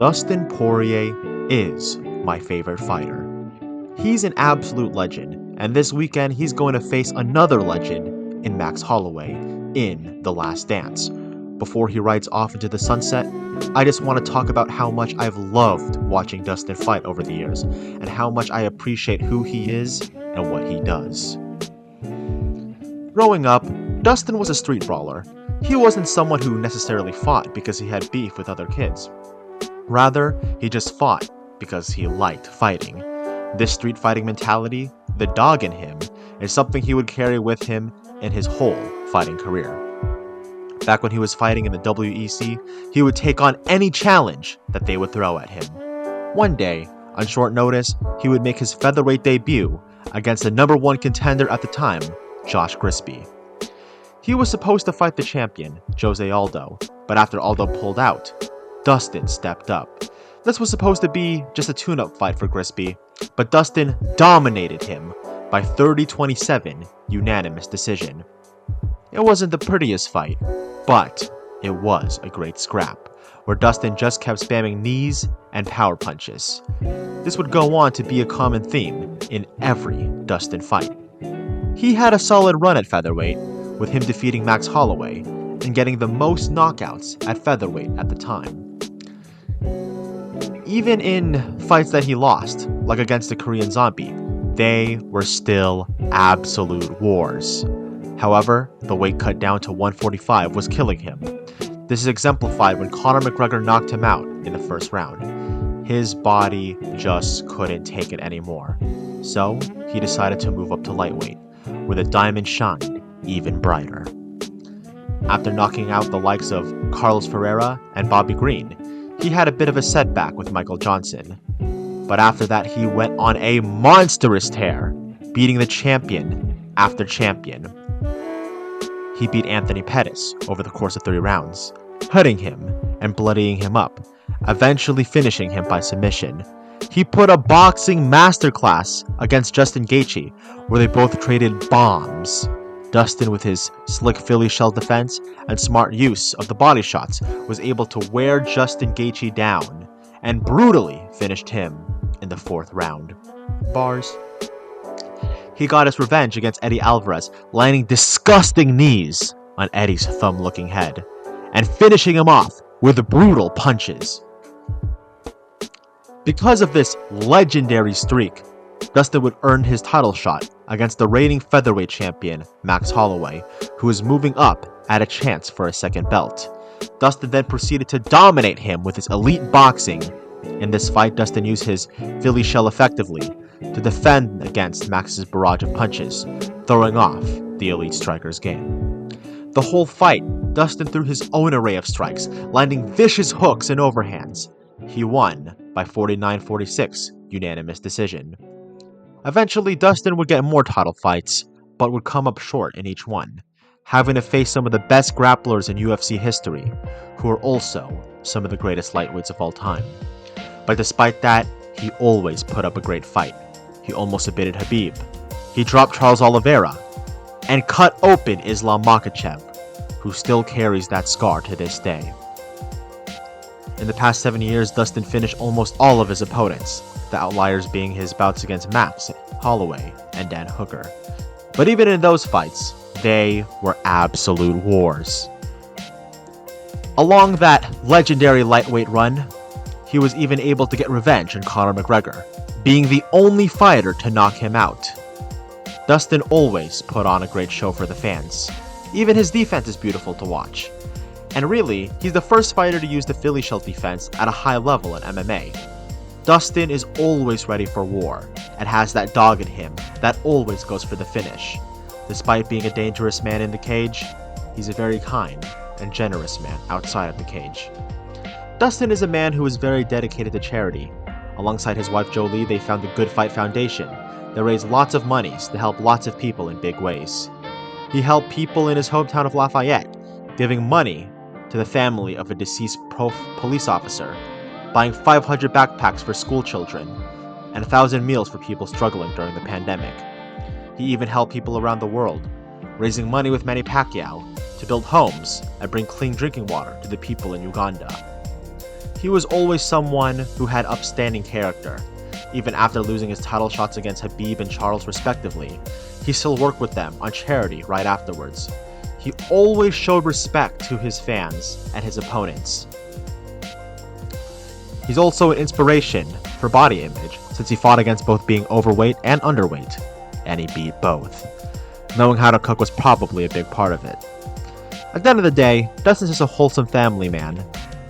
Dustin Poirier is my favorite fighter. He's an absolute legend, and this weekend he's going to face another legend in Max Holloway in The Last Dance. Before he rides off into the sunset, I just want to talk about how much I've loved watching Dustin fight over the years, and how much I appreciate who he is and what he does. Growing up, Dustin was a street brawler. He wasn't someone who necessarily fought because he had beef with other kids. Rather, he just fought because he liked fighting. This street fighting mentality, the dog in him, is something he would carry with him in his whole fighting career. Back when he was fighting in the WEC, he would take on any challenge that they would throw at him. One day, on short notice, he would make his featherweight debut against the number one contender at the time, Josh Grisby. He was supposed to fight the champion, Jose Aldo, but after Aldo pulled out, Dustin stepped up. This was supposed to be just a tune-up fight for Grisby, but Dustin dominated him by 30-27 unanimous decision. It wasn't the prettiest fight, but it was a great scrap, where Dustin just kept spamming knees and power punches. This would go on to be a common theme in every Dustin fight. He had a solid run at featherweight, with him defeating Max Holloway and getting the most knockouts at featherweight at the time. Even in fights that he lost, like against the Korean Zombie, they were still absolute wars. However, the weight cut down to 145 was killing him. This is exemplified when Conor McGregor knocked him out in the first round. His body just couldn't take it anymore. So, he decided to move up to lightweight, where the diamond shined even brighter. After knocking out the likes of Carlos Ferreira and Bobby Green, he had a bit of a setback with Michael Johnson. But after that, he went on a monstrous tear, beating the champion after champion. He beat Anthony Pettis over the course of 3 rounds, hurting him and bloodying him up, eventually finishing him by submission. He put a boxing masterclass against Justin Gaethje, where they both traded bombs. Dustin, with his slick Philly shell defense and smart use of the body shots, was able to wear Justin Gaethje down and brutally finished him in the 4th round. Bars. He got his revenge against Eddie Alvarez, landing disgusting knees on Eddie's thumb-looking head and finishing him off with brutal punches. Because of this legendary streak, Dustin would earn his title shot against the reigning featherweight champion, Max Holloway, who was moving up at a chance for a second belt. Dustin then proceeded to dominate him with his elite boxing. In this fight, Dustin used his Philly shell effectively to defend against Max's barrage of punches, throwing off the elite striker's game. The whole fight, Dustin threw his own array of strikes, landing vicious hooks and overhands. He won by 49-46 unanimous decision. Eventually, Dustin would get more title fights, but would come up short in each one, having to face some of the best grapplers in UFC history, who are also some of the greatest lightweights of all time. But despite that, he always put up a great fight. He almost submitted Khabib. He dropped Charles Oliveira, and cut open Islam Makhachev, who still carries that scar to this day. In the past 7 years, Dustin finished almost all of his opponents, the outliers being his bouts against Max Holloway and Dan Hooker. But even in those fights, they were absolute wars. Along that legendary lightweight run, he was even able to get revenge on Conor McGregor, being the only fighter to knock him out. Dustin always put on a great show for the fans. Even his defense is beautiful to watch. And really, he's the first fighter to use the Philly shell defense at a high level in MMA. Dustin is always ready for war, and has that dog in him that always goes for the finish. Despite being a dangerous man in the cage, he's a very kind and generous man outside of the cage. Dustin is a man who is very dedicated to charity. Alongside his wife Jolie, they found the Good Fight Foundation that raised lots of monies to help lots of people in big ways. He helped people in his hometown of Lafayette, giving money to the family of a deceased police officer, buying 500 backpacks for school children, and 1,000 meals for people struggling during the pandemic. He even helped people around the world, raising money with Manny Pacquiao to build homes and bring clean drinking water to the people in Uganda. He was always someone who had upstanding character. Even after losing his title shots against Khabib and Charles respectively, he still worked with them on charity right afterwards. He always showed respect to his fans and his opponents. He's also an inspiration for body image, since he fought against both being overweight and underweight, and he beat both. Knowing how to cook was probably a big part of it. At the end of the day, Dustin's just a wholesome family man.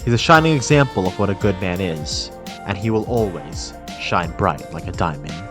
He's a shining example of what a good man is, and he will always shine bright like a diamond.